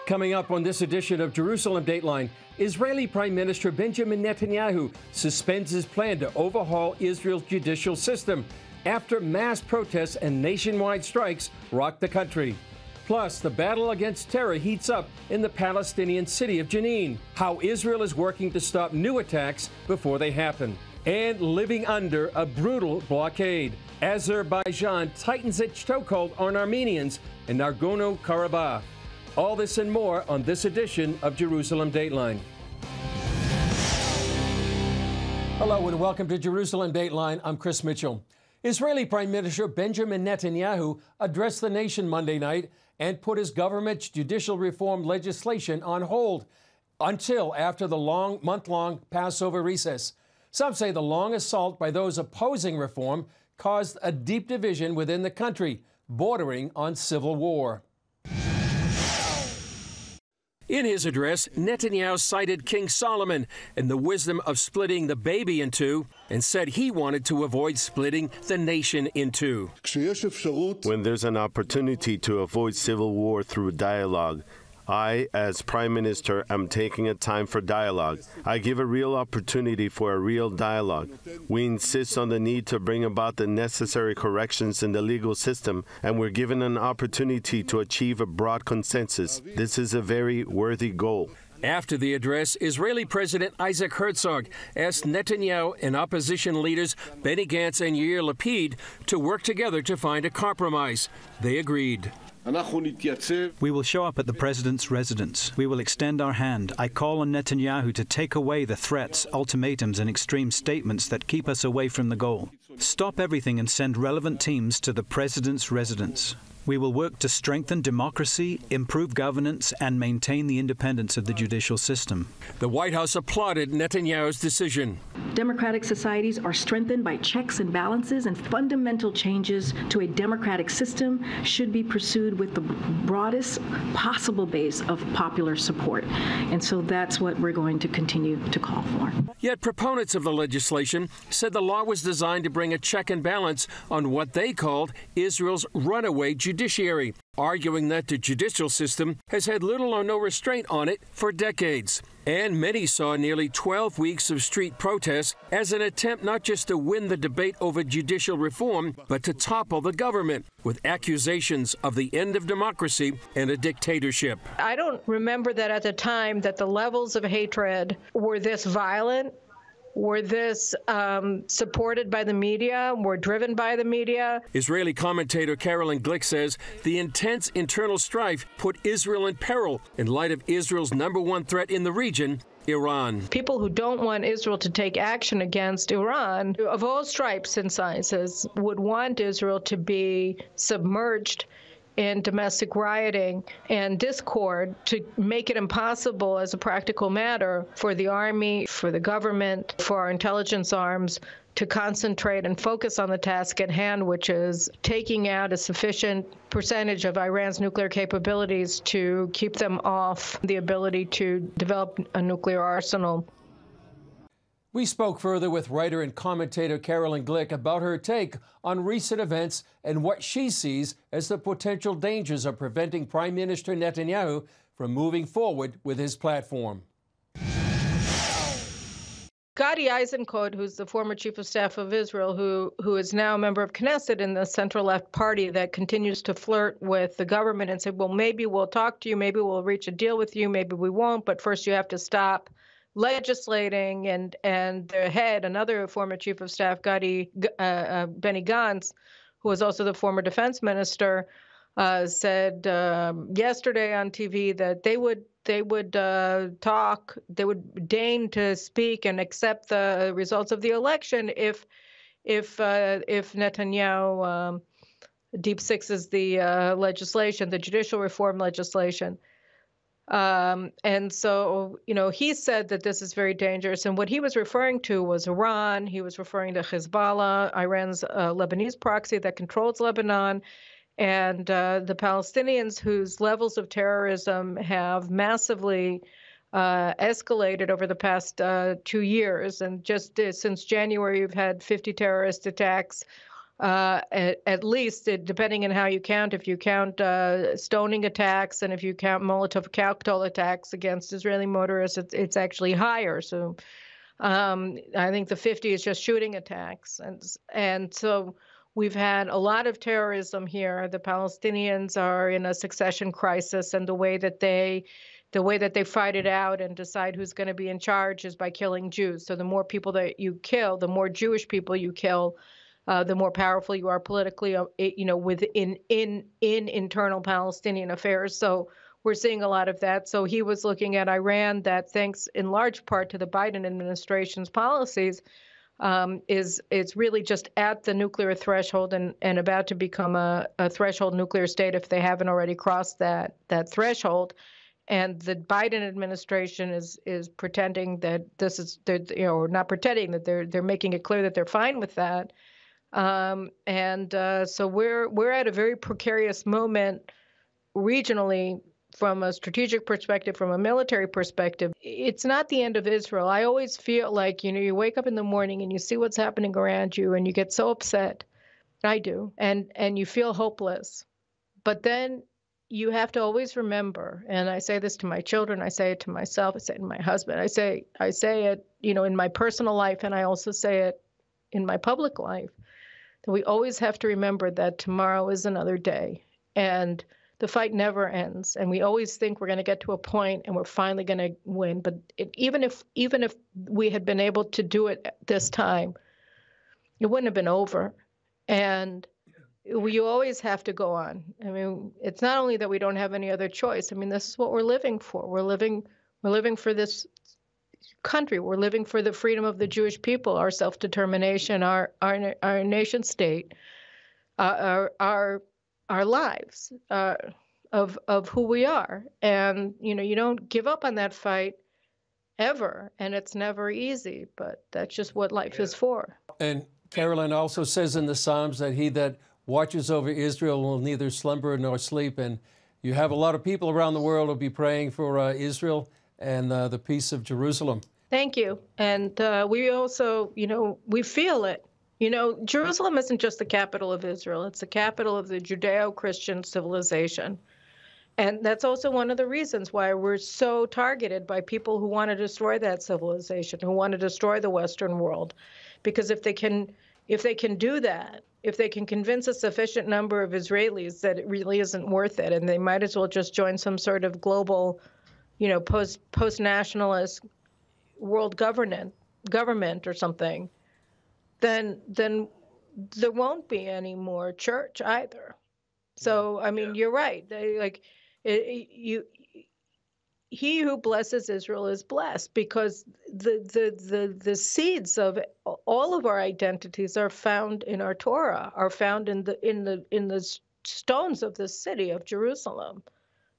Coming up on this edition of Jerusalem Dateline, Israeli Prime Minister Benjamin Netanyahu suspends his plan to overhaul Israel's judicial system after mass protests and nationwide strikes rock the country. Plus, the battle against terror heats up in the Palestinian city of Jenin, how Israel is working to stop new attacks before they happen, and living under a brutal blockade. Azerbaijan tightens its chokehold on Armenians in Nagorno-Karabakh. All this and more on this edition of Jerusalem Dateline. Hello and welcome to Jerusalem Dateline. I'm Chris Mitchell. Israeli Prime Minister Benjamin Netanyahu addressed the nation Monday night and put his government's judicial reform legislation on hold until after the month-long Passover recess. Some say the long assault by those opposing reform caused a deep division within the country, bordering on civil war. In his address, Netanyahu cited King Solomon and the wisdom of splitting the baby in two and said he wanted to avoid splitting the nation in two. When there's an opportunity to avoid civil war through dialogue, I, as Prime Minister, am taking a time for dialogue. I give a real opportunity for a real dialogue. We insist on the need to bring about the necessary corrections in the legal system, and we're given an opportunity to achieve a broad consensus. This is a very worthy goal. After the address, Israeli President Isaac Herzog asked Netanyahu and opposition leaders Benny Gantz and Yair Lapid to work together to find a compromise. They agreed. We will show up at the president's residence. We will extend our hand. I call on Netanyahu to take away the threats, ultimatums, and extreme statements that keep us away from the goal. Stop everything and send relevant teams to the president's residence. We will work to strengthen democracy, improve governance, and maintain the independence of the judicial system. The White House applauded Netanyahu's decision. Democratic societies are strengthened by checks and balances, and fundamental changes to a democratic system should be pursued with the broadest possible base of popular support. And so that's what we're going to continue to call for. Yet proponents of the legislation said the law was designed to bring a check and balance on what they called Israel's runaway judiciary, arguing that the judicial system has had little or no restraint on it for decades. And many saw nearly 12 weeks of street protests as an attempt not just to win the debate over judicial reform, but to topple the government with accusations of the end of democracy and a dictatorship. I don't remember that at the time that the levels of hatred were this violent, were this supported by the media, were driven by the media. Israeli commentator Carolyn Glick says the intense internal strife put Israel in peril in light of Israel's #1 threat in the region, Iran. People who don't want Israel to take action against Iran, of all stripes and sizes, would want Israel to be submerged in domestic rioting and discord to make it impossible as a practical matter for the army, for the government, for our intelligence arms to concentrate and focus on the task at hand, which is taking out a sufficient percentage of Iran's nuclear capabilities to keep them off the ability to develop a nuclear arsenal. We spoke further with writer and commentator Carolyn Glick about her take on recent events and what she sees as the potential dangers of preventing Prime Minister Netanyahu from moving forward with his platform. Gadi Eisenkot, who's the former chief of staff of Israel, who is now a member of Knesset in the center-left party that continues to flirt with the government and say, well, maybe we'll talk to you, maybe we'll reach a deal with you, maybe we won't, but first you have to stop legislating, and their head, another former chief of staff, Benny Gantz, who was also the former defense minister, said yesterday on TV that they would talk, they would deign to speak and accept the results of the election if Netanyahu deep sixes the legislation, the judicial reform legislation. And so, he said that this is very dangerous. And what he was referring to was Iran. He was referring to Hezbollah, Iran's Lebanese proxy that controls Lebanon, and the Palestinians whose levels of terrorism have massively escalated over the past 2 years. And just since January, you've had 50 terrorist attacks at least, depending on how you count, if you count stoning attacks and if you count Molotov cocktail attacks against Israeli motorists, it's actually higher. So I think the 50 is just shooting attacks. And so we've had a lot of terrorism here. The Palestinians are in a succession crisis, and the way that they fight it out and decide who's going to be in charge is by killing Jews. So the more people that you kill, the more Jewish people you kill, the more powerful you are politically, within internal Palestinian affairs. So we're seeing a lot of that. So he was looking at Iran, that thanks in large part to the Biden administration's policies, it's really just at the nuclear threshold and about to become a threshold nuclear state if they haven't already crossed that threshold. And the Biden administration is pretending that this is, or not pretending, that they're making it clear that they're fine with that. So we're at a very precarious moment regionally, from a strategic perspective, from a military perspective. It's not the end of Israel. I always feel like, you wake up in the morning and you see what's happening around you and you get so upset. I do. And you feel hopeless. But then you have to always remember, and I say this to my children, I say it to myself, I say it to my husband, I say it, in my personal life, and I also say it in my public life, that we always have to remember that tomorrow is another day. And the fight never ends, and we always think we're going to get to a point and we're finally going to win. But even if we had been able to do it this time, it wouldn't have been over. And you always have to go on. I mean, it's not only that we don't have any other choice. I mean, this is what we're living for. We're living for this country. We're living for the freedom of the Jewish people, our self-determination, our nation state, our lives, of who we are. And, you don't give up on that fight ever. And it's never easy, but that's just what life is for. And Carolyn also says in the Psalms that he that watches over Israel will neither slumber nor sleep. And you have a lot of people around the world who will be praying for Israel and the peace of Jerusalem. Thank you. And we also, we feel it. Jerusalem isn't just the capital of Israel. It's the capital of the Judeo-Christian civilization. And that's also one of the reasons why we're so targeted by people who want to destroy that civilization, who want to destroy the Western world. Because if they can do that, if they can convince a sufficient number of Israelis that it really isn't worth it, and they might as well just join some sort of global, post-nationalist world government or something, then there won't be any more church either. So, I mean, you're right. He who blesses Israel is blessed, because the seeds of all of our identities are found in our Torah, are found in the stones of the city of Jerusalem,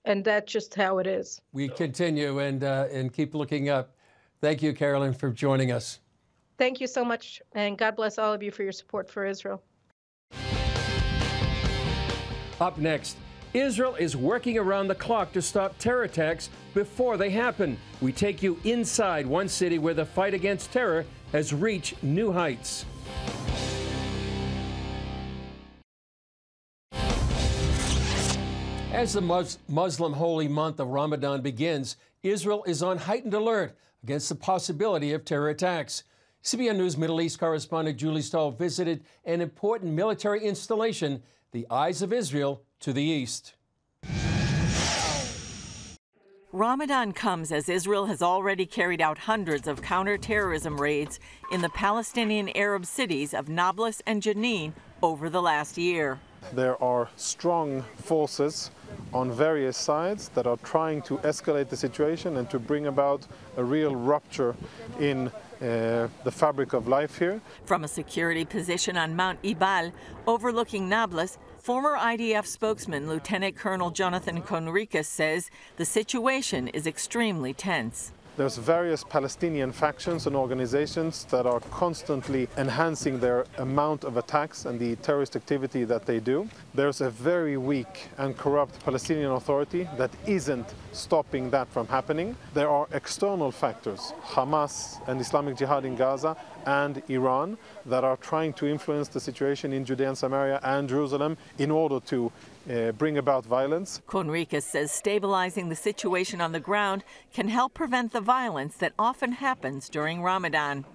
and that's just how it is. We continue and keep looking up. Thank you, Carolyn, for joining us. Thank you so much, and God bless all of you for your support for Israel. Up next, Israel is working around the clock to stop terror attacks before they happen. We take you inside one city where the fight against terror has reached new heights. As the Muslim holy month of Ramadan begins, Israel is on heightened alert against the possibility of terror attacks. CBN News Middle East correspondent Julie Stahl visited an important military installation, the Eyes of Israel, to the east. Ramadan comes as Israel has already carried out hundreds of counter-terrorism raids in the Palestinian Arab cities of Nablus and Jenin over the last year. There are strong forces on various sides that are trying to escalate the situation and to bring about a real rupture in the fabric of life here. From a security position on Mount Ebal overlooking Nablus, former IDF spokesman Lieutenant Colonel Jonathan Conricus says the situation is extremely tense. There's various Palestinian factions and organizations that are constantly enhancing their amount of attacks and the terrorist activity that they do. There's a very weak and corrupt Palestinian Authority that isn't stopping that from happening. There are external factors, Hamas and Islamic Jihad in Gaza and Iran, that are trying to influence the situation in Judea and Samaria and Jerusalem in order to bring about violence. Conricus says stabilizing the situation on the ground can help prevent the violence that often happens during Ramadan.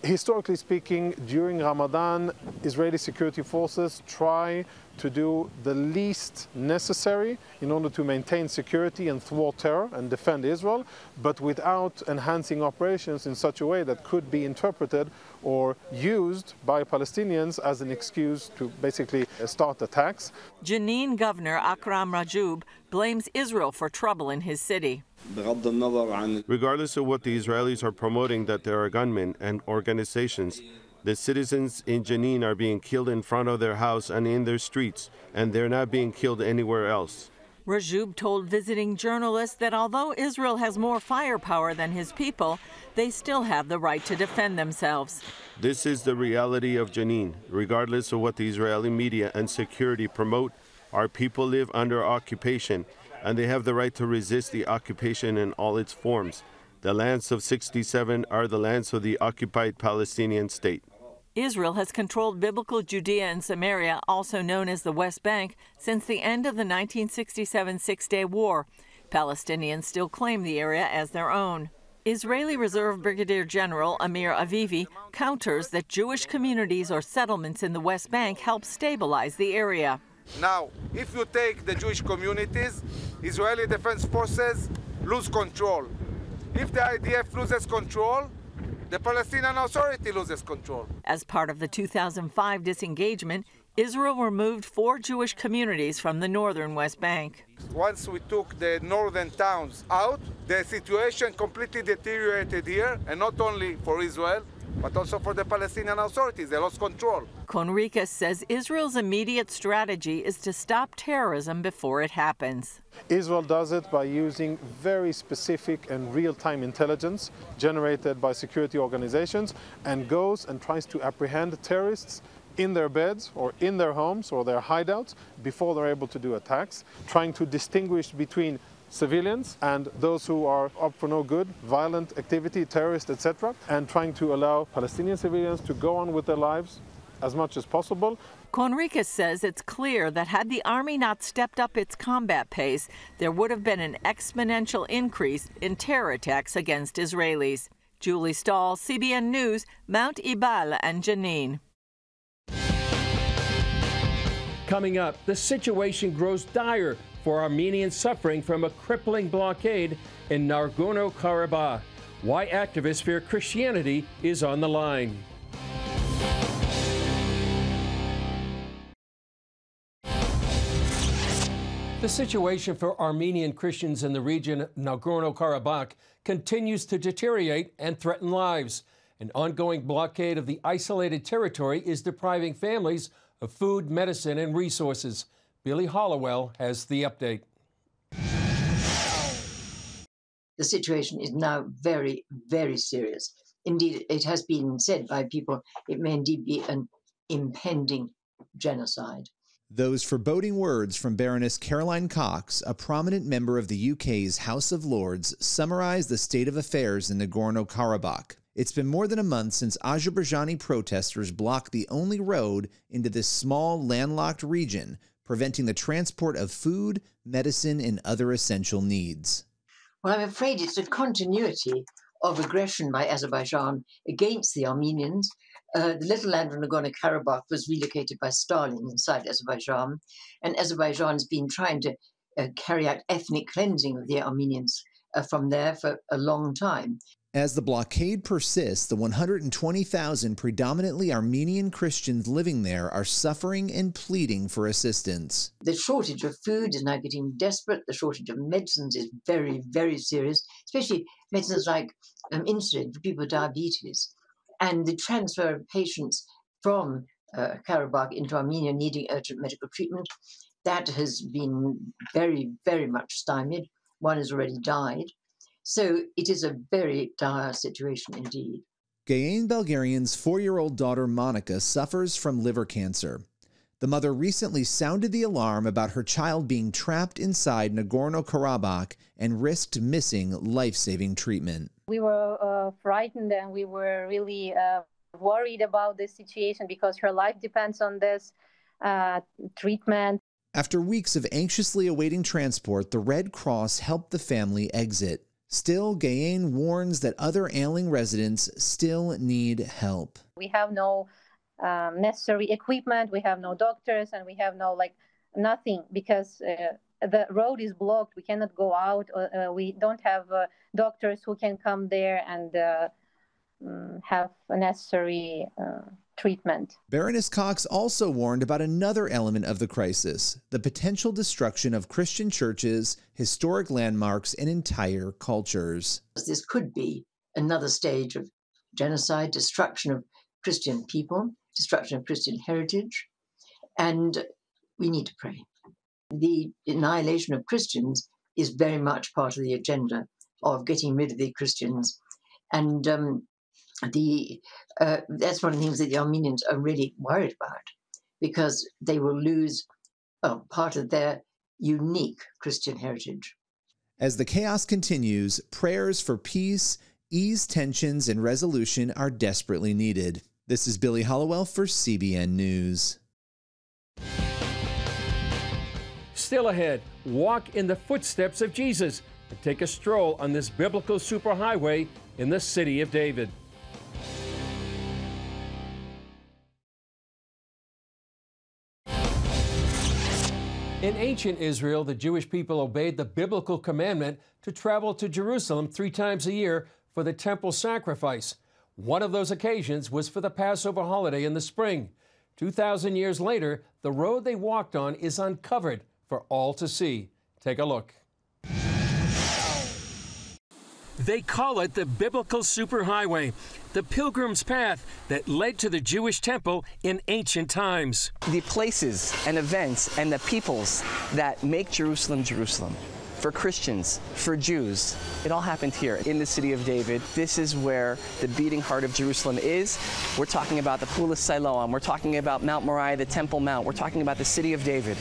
Historically speaking, during Ramadan, Israeli security forces try to do the least necessary in order to maintain security and thwart terror and defend Israel, but without enhancing operations in such a way that could be interpreted or used by Palestinians as an excuse to basically start attacks. Jenin Governor Akram Rajoub blames Israel for trouble in his city. Regardless of what the Israelis are promoting, that there are gunmen and organizations, the citizens in Jenin are being killed in front of their house and in their streets, and they're not being killed anywhere else. Rajoub told visiting journalists that although Israel has more firepower than his people, they still have the right to defend themselves. This is the reality of Jenin. Regardless of what the Israeli media and security promote, our people live under occupation, and they have the right to resist the occupation in all its forms. The lands of 67 are the lands of the occupied Palestinian state. Israel has controlled biblical Judea and Samaria, also known as the West Bank, since the end of the 1967 Six-Day War. Palestinians still claim the area as their own. Israeli Reserve Brigadier General Amir Avivi counters that Jewish communities or settlements in the West Bank help stabilize the area. Now, if you take the Jewish communities, Israeli Defense Forces lose control. If the IDF loses control, the Palestinian Authority loses control. As part of the 2005 disengagement, Israel removed 4 Jewish communities from the northern West Bank. Once we took the northern towns out, the situation completely deteriorated here, and not only for Israel, but also for the Palestinian authorities. They lost control. Conricus says Israel's immediate strategy is to stop terrorism before it happens. Israel does it by using very specific and real-time intelligence generated by security organizations, and goes and tries to apprehend terrorists in their beds or in their homes or their hideouts before they're able to do attacks, trying to distinguish between civilians and those who are up for no good, violent activity, terrorists, etc., and trying to allow Palestinian civilians to go on with their lives as much as possible. Conricus says it's clear that had the army not stepped up its combat pace, there would have been an exponential increase in terror attacks against Israelis. Julie Stahl, CBN News, Mount Ebal and Jenin. Coming up, the situation grows dire for Armenians suffering from a crippling blockade in Nagorno-Karabakh. Why activists fear Christianity is on the line. The situation for Armenian Christians in the region of Nagorno-Karabakh continues to deteriorate and threaten lives. An ongoing blockade of the isolated territory is depriving families of food, medicine, and resources. Billy Hollowell has the update. The situation is now very, very serious. Indeed, it has been said by people it may indeed be an impending genocide. Those foreboding words from Baroness Carolyn Glick, a prominent member of the UK's House of Lords, summarize the state of affairs in Nagorno-Karabakh. It's been more than a month since Azerbaijani protesters blocked the only road into this small, landlocked region, preventing the transport of food, medicine, and other essential needs. Well, I'm afraid it's a continuity of aggression by Azerbaijan against the Armenians. The little land of Nagorno-Karabakh was relocated by Stalin inside Azerbaijan, and Azerbaijan has been trying to carry out ethnic cleansing of the Armenians from there for a long time. As the blockade persists, the 120,000 predominantly Armenian Christians living there are suffering and pleading for assistance. The shortage of food is now getting desperate. The shortage of medicines is very, very serious, especially medicines like insulin for people with diabetes. And the transfer of patients from Karabakh into Armenia needing urgent medical treatment, that has been very, very much stymied. One has already died. So it is a very dire situation indeed. Jenin Belgarian's 4-year-old daughter Monica suffers from liver cancer. The mother recently sounded the alarm about her child being trapped inside Nagorno-Karabakh and risked missing life-saving treatment. We were frightened, and we were really worried about this situation because her life depends on this treatment. After weeks of anxiously awaiting transport, the Red Cross helped the family exit. Still, Jenin warns that other ailing residents still need help. We have no necessary equipment, we have no doctors, and we have nothing because the road is blocked. We cannot go out. We don't have doctors who can come there and have a necessary treatment. Baroness Cox also warned about another element of the crisis, the potential destruction of Christian churches, historic landmarks, and entire cultures. This could be another stage of genocide, destruction of Christian people, destruction of Christian heritage, and we need to pray. The annihilation of Christians is very much part of the agenda of getting rid of the Christians, and that's one of the things that the Armenians are really worried about, because they will lose part of their unique Christian heritage. As the chaos continues, prayers for peace, ease tensions, and resolution are desperately needed. This is Billy Hollowell for CBN News. Still ahead, walk in the footsteps of Jesus and take a stroll on this biblical superhighway in the city of David. In ancient Israel, the Jewish people obeyed the biblical commandment to travel to Jerusalem 3 times a year for the temple sacrifice. One of those occasions was for the Passover holiday in the spring. 2,000 years later, the road they walked on is uncovered for all to see. Take a look. They call it the biblical superhighway, the pilgrim's path that led to the Jewish temple in ancient times. The places and events and the peoples that make Jerusalem, Jerusalem. For Christians, for Jews, it all happened here in the city of David. This is where the beating heart of Jerusalem is. We're talking about the Pool of Siloam. We're talking about Mount Moriah, the Temple Mount. We're talking about the city of David.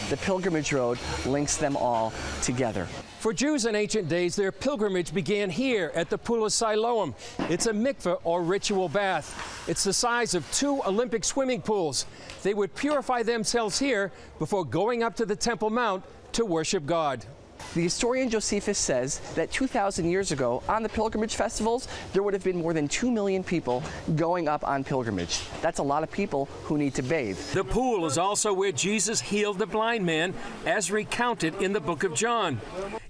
The pilgrimage road links them all together. For Jews in ancient days, their pilgrimage began here at the Pool of Siloam. It's a mikveh, or ritual bath. It's the size of 2 Olympic swimming pools. They would purify themselves here before going up to the Temple Mount to worship God. The historian Josephus says that 2,000 years ago, on the pilgrimage festivals, there would have been more than 2 million people going up on pilgrimage. That's a lot of people who need to bathe. The pool is also where Jesus healed the blind man, as recounted in the book of John.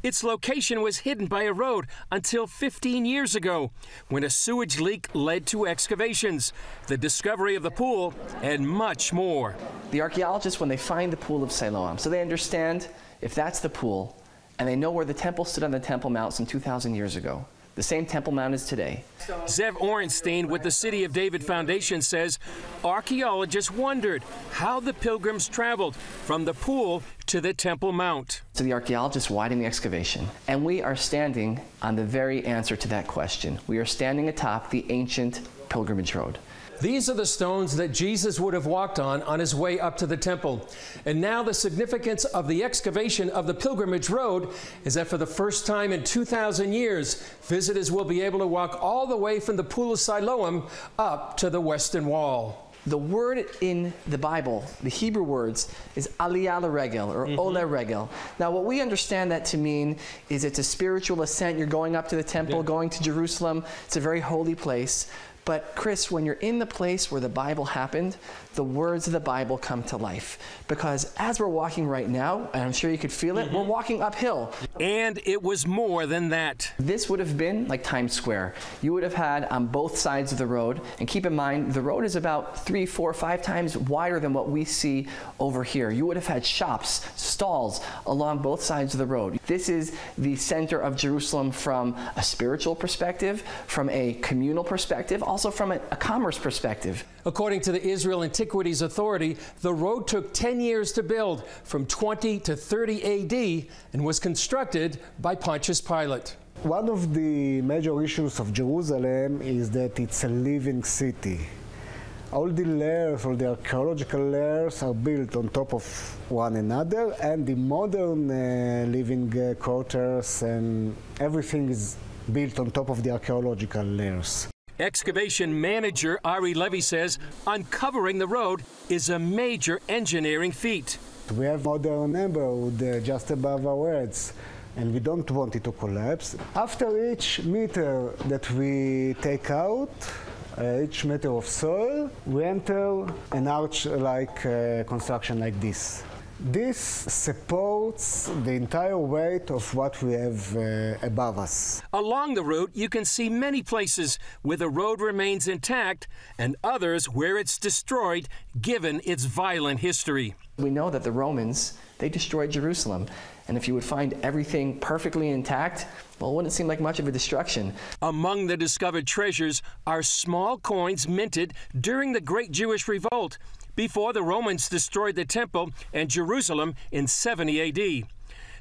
Its location was hidden by a road until 15 years ago, when a sewage leak led to excavations, the discovery of the pool, and much more. The archaeologists, when they find the Pool of Siloam, so they understand if that's the pool, and they know where the temple stood on the Temple Mount some 2,000 years ago. The same Temple Mount is today. Zev Orenstein with the City of David Foundation says archaeologists wondered how the pilgrims traveled from the pool to the Temple Mount. So the archaeologists widened the excavation, and we are standing on the very answer to that question. We are standing atop the ancient pilgrimage road. These are the stones that Jesus would have walked on his way up to the temple. And now the significance of the excavation of the pilgrimage road is that for the first time in 2,000 years, visitors will be able to walk all the way from the Pool of Siloam up to the Western Wall. The word in the Bible, the Hebrew words, is aliyah l'regel, or ole regel. Now, what we understand that to mean is it's a spiritual ascent. You're going up to the temple, going to Jerusalem. It's a very holy place. But Chris, when you're in the place where the Bible happened, the words of the Bible come to life. Because as we're walking right now, and I'm sure you could feel it, we're walking uphill. And it was more than that. This would have been like Times Square. You would have had on both sides of the road, and keep in mind, the road is about 3, 4, 5 times wider than what we see over here. You would have had shops, stalls along both sides of the road. This is the center of Jerusalem from a spiritual perspective, from a communal perspective, also from a commerce perspective. According to the Israel Antiquities Authority, the road took 10 years to build, from 20 to 30 AD, and was constructed by Pontius Pilate. One of the major issues of Jerusalem is that it's a living city. All the layers, all the archaeological layers are built on top of one another, and the modern living quarters and everything is built on top of the archaeological layers. Excavation manager Ari Levy says uncovering the road is a major engineering feat. We have modern neighborhood just above our heads, and we don't want it to collapse. After each meter that we take out, each meter of soil, we enter an arch-like construction like this. This supports the entire weight of what we have above us. Along the route, you can see many places where the road remains intact and others where it's destroyed, given its violent history. We know that the Romans, they destroyed Jerusalem. And if you would find everything perfectly intact, well, it wouldn't seem like much of a destruction. Among the discovered treasures are small coins minted during the Great Jewish Revolt, before the Romans destroyed the Temple and Jerusalem in 70 AD.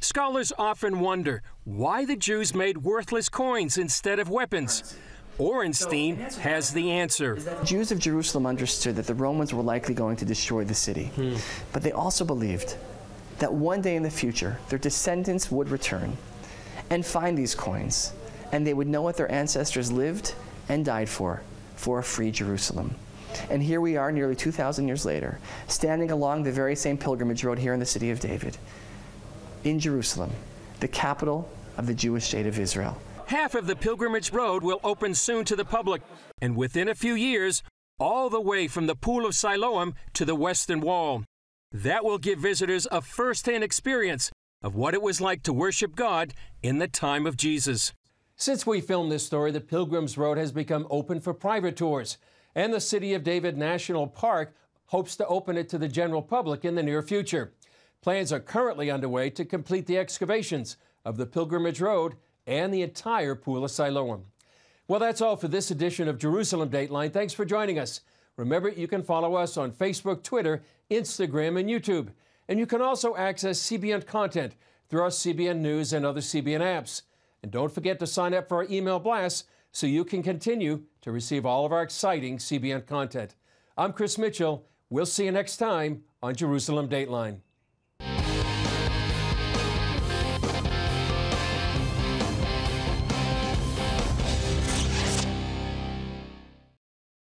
Scholars often wonder why the Jews made worthless coins instead of weapons. Orenstein has the answer. Jews of Jerusalem understood that the Romans were likely going to destroy the city, but they also believed that one day in the future, their descendants would return and find these coins, and they would know what their ancestors lived and died for a free Jerusalem. And here we are nearly 2,000 years later, standing along the very same pilgrimage road here in the city of David, in Jerusalem, the capital of the Jewish state of Israel. Half of the pilgrimage road will open soon to the public, and within a few years, all the way from the Pool of Siloam to the Western Wall. That will give visitors a first-hand experience of what it was like to worship God in the time of Jesus. Since we filmed this story, the Pilgrim's Road has become open for private tours, and the City of David National Park hopes to open it to the general public in the near future. Plans are currently underway to complete the excavations of the Pilgrimage Road and the entire Pool of Siloam. Well, that's all for this edition of Jerusalem Dateline. Thanks for joining us. Remember, you can follow us on Facebook, Twitter, Instagram, and YouTube. And you can also access CBN content through our CBN News and other CBN apps. And don't forget to sign up for our email blasts so you can continue to receive all of our exciting CBN content. I'm Chris Mitchell. We'll see you next time on Jerusalem Dateline.